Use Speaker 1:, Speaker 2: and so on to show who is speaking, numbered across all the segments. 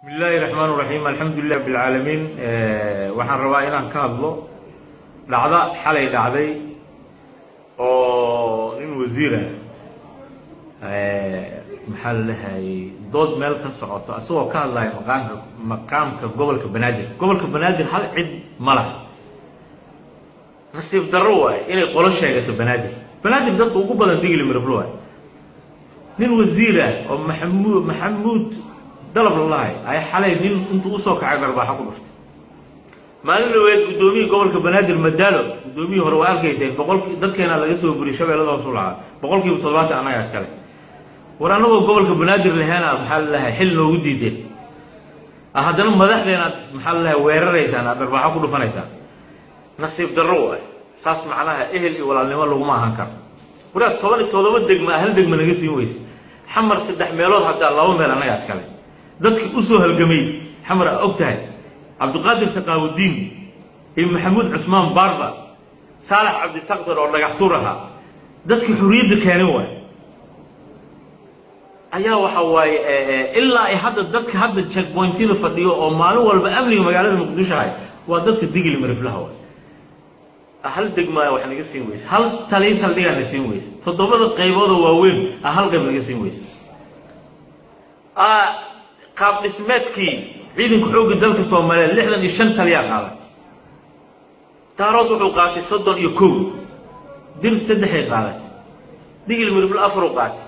Speaker 1: بسم الله الرحمن الرحيم الحمد لله رب العالمين waxaan rabaa inaan ka hadlo dhacdo xalay dhacday oo nin wasiir maxaa la lahay dood meel ka socoto asagoo ka hadlay maqaamka gobolka banaadir hal cid ma laha nasiib darro waay inay qolo sheegato banaadir dadka ugu badan digli mirflo waay nin wasiir oo maxamuud dalab lahay ay xalay nin intuu u soo kacay garbaaxa ku dhuftay maalin weed gudoomiye gobolka banaadir madaalo gudoomiye hore waa arkaysay dadkeena laga soo buri shabeellada hoos u lahaa 70% anaga askale war anagoo gobolka banaadir lahaana maxaa la lahay xil noogu diideen haddana madaxdeena maxaa la lahay weeraraysaan garbaaxa ku dhufanaysaa nasiib darro waay saas macnaha ehel iyo walaalnimo lagu ma ahan karo wara 17 degma hal degma naga siin weyse xamar 3 meelood hatta 2 meel anaga askale dadkii u soo halgamay xamar ogtahay Abdulqaadir Saqaawudiin iyo Maxamuud Cusmaan Barba Saalax Cabdi Taqdar oo dhagax tuuraha dadkii xuriyada keenay way ayaa waxa waay ilaa ay hadda checkpointina fadhiyo oo maalin walba amniga magaalada Muqdisho hay waa dadka digli mariflaha way hal degma wax naga siin weys hal taliis hal dhiga naga siin weys todobada qaybood oo waaweyn hal qayb naga siin weys qaab dhismeedkii ciidanka xoogga dalka Soomaaliyeed 65 taliya qaaday daarood wuxuu qaatay 31 dir 3 qaaday digil mirfil 4 qaatay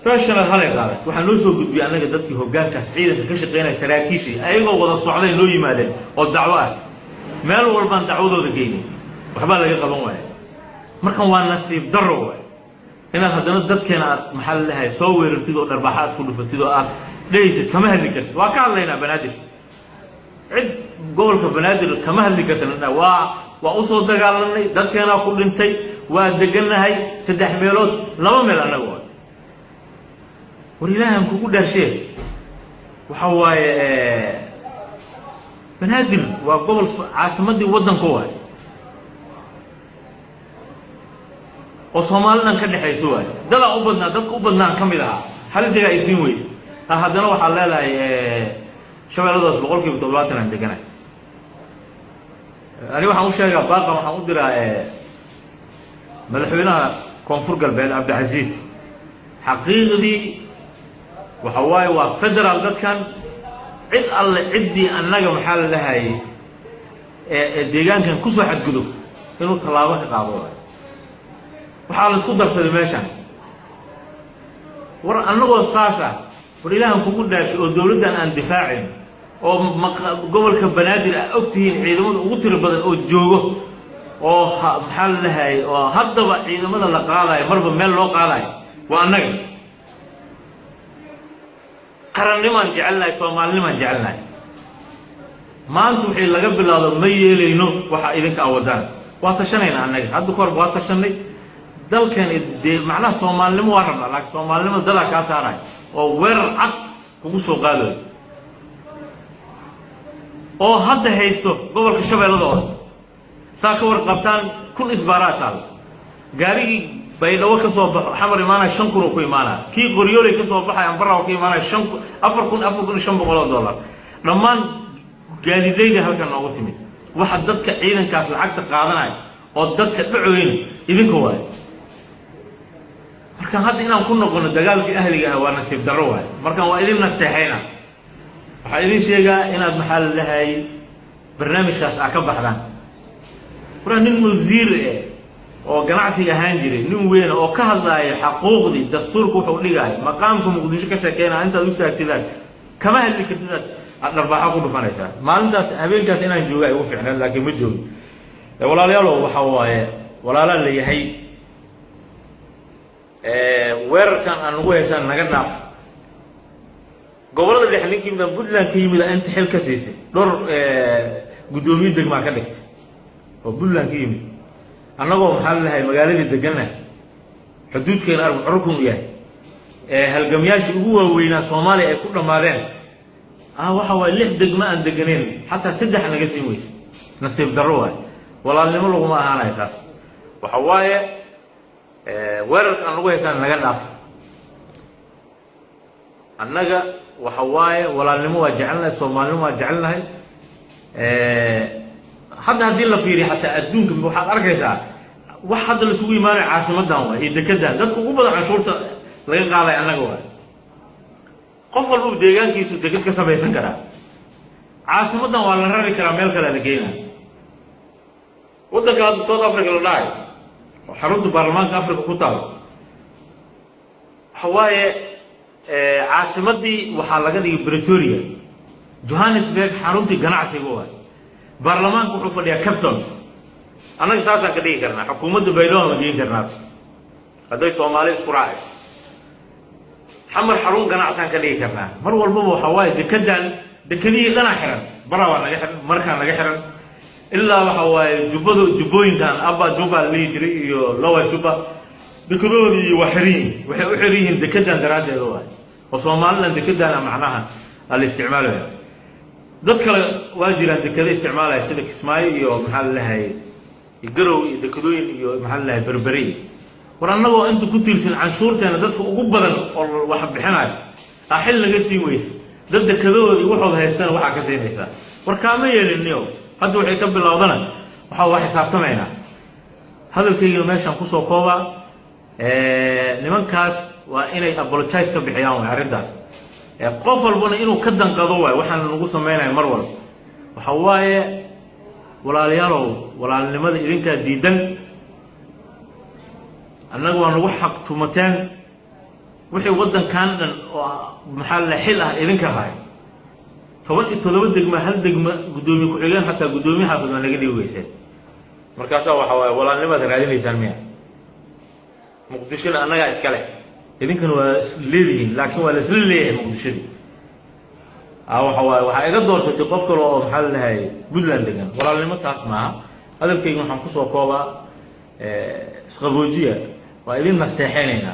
Speaker 1: raashana hal qaaday waxa noo soo gudbiyay anaga dadkii hoggaankaas ciidanka ka shaqeynay saraakiishii ayagoo wada socday noo yimaadeen oo dacwo ah meel walba dacwadooda geeyay waxba laga qaban waayay markan waa nasiib darro waay inaad haddana dadkeena maxaa la lahay soo weerartid oo dharbaxaad ku dhufatid oo dhaysid kama hadli kartid waa ka hadlaynaa banaadir cid gobolka banaadir kama hadli kartid waa u soo dagaalanay dadkeena ku dhintay waa deganahay 3 meelood 2 meel anaga waa war ilaahan kugu dharshay waxa waaye banaadir waa gobol caasimadii wadanka waay oo Soomaaliland ka dhaxayso waay dadka u badnaan kamid ah hal jiga ay siin weys haddana waxa leedahay shabeelladaas 70% aan deganay ani waxaan u sheegaa baaqa waxaan u diraa madaxweynaha koonfur galbeed Cabdicasiis xaqiiqdii waxa waay waa federal dadkan cid alle cidii annaga maxaa la lahay deegaankan ku soo xadgudub inuu talaabo ka qaado waxa la isku darsaday meeshan war annagoo saasa war ilaahan kugu dhaashay oo dawladdan aan difaacin oo gobolka banaadir ogtihiin ciidamada ugu tiro badan oo joogo oo maxaa la lahay oo haddaba ciidamada la qaadayo marba meel loo qaadayo waa annaga qarannimaan jecelnahay Soomaalinimaan jecelnahay maanta wixii laga bilaabo ma yeelayno waxa idinka awadaan waa tashanayna annaga hadda kor waa tashanay dalkan macnaha Soomaalnimo waa rabnaa laakiin Soomaalnimo dala ka saaray oo weerar cad kugu soo qaadayo oo hadda haysto gobolka shabeellada hoos saaka warqabtaan kun isbaaraataal gaarigi baydhabo ka soo baxo xamar imaanay 5 kun ku imaanaa kii qoryoolay ka soo baxay ambaraw ka imaanay 4,500 dollar dhammaan gaadidayda halkan noogu timid waxa dadka ciidankaas lacagta qaadanay oo dadka dhacoyn idinka waay markan hadda inaan ku noqono dagaalkii ahliga ah waa nasiib darro waay markan waa idin nasteexayna waxa idin sheegaa inaad maxaa la lahay barnaamijkaas ka baxdaan waraa nin wasiir oo ganacsiga ahaan jiray nin weyn oo ka hadlayo xuquuqdii dastuurku wuxuu dhigay maqaamka Muqdisho ka shaqeynaa inta u saagtidaan kama hadli kartid darbaaxa ku dhufanaysaa maalintaas habeenkaas inaan joogo ay ugu fiicnaan laakiin ma joogo walaalayaal waxa waaye walaala la yahay weerarkan aan ugu heesan naga dhaaf gobolada dhexninkii min Puntland ka yimid inta xil ka siisay dhor gudoomiye degma ka dhigtay oo Puntland ka yimid annagoo maxaa la lahay magaalada deganaa xuduudkeena ururku yahay halgamyaashii ugu waaweynaa Soomaaliya ay ku dhamaadeen waxa waa 6 degma aan deganeen hatta 3 naga siin weys nasiib darro waay walaalnimo lagu ma ahaanay saas waxa waaye weerarkan lagu heesan naga dhaaf annaga وحواي ولا نمو جعلنا الصومال نمو جعلنا حتى هذه اللي فيري حتى أدونك بواحد أركيسا واحد اللي سوي مانع عاصمة دعوة إذا كده ده تكون بدر عن شرطة لقى على أنا جوا قفل بوب ديجان كيسو دكتور كسب يسنكرا عاصمة دعوة ولا رأي كراميل كلا لقينا وده كان صوت أفريقيا للاي وحرود برلمان أفريقيا كتار حواي عاصمة دي وحلقة دي بريتوريا جوهانسبرغ حرونتي جناعسي جوا برلمان كوحو فديا كابتن أنا إساسا كدي كرنا حكومة بيلوها مدين كرنا هذا الصومالي سكرايس حمر حرون جناعسا كدي كرنا مر والبابو حواي دكدان دكدي لنا حرن براوا نجحن مركان نجحن إلا حواي جبوين كان أبا جوبا اللي يجري لوا جوبا دكدودي وحرين دكدان دراسة جوا وصومالنا دكدان معناها الاستعمال ذكر واجر دكدي استعمالها سيدك اسماعيل يو محل لها يقروا يدكدوين يو محل لها بربري ورانو انت كنت ترسل عنشورتنا dadka ugu badan oo wax bixinay axil laga sii weys dad dakadooda wuxuu haystaan waxa ka siinaysa warkaama yeeliniyo hadda waxay ka bilowdana waxa wax xisaabtamayna hadalkayga meeshan ku soo kooba nimankaas waa inay apologize ka bixiyaan arrintaas qof walbana inuu ka danqado way waxaan lagu sameeyay mar walba waxa waaye walaalayaalow walaalnimada idinka diidan annagu waan ugu xaq tumateen wixii wadankan maxal la xil ah idinka haay 17 degma hal degma gudoomiye ku xigeen hatta gudoomiye xaafid aan laga dhigaysay markaas waxa waaye walaalnimada raadinaysaan miya muqdisho annaga iska leh idinkan waa leedihiin laakiin waa la isla leeyahay muqdishada waxa waaye waxa iga doorsatay qof kale oo maxal lahay Puntland degan walaalnimo taas ma hadalkayga waxaan ku soo koobaa isqaboojiya waa idin nasteexeynayna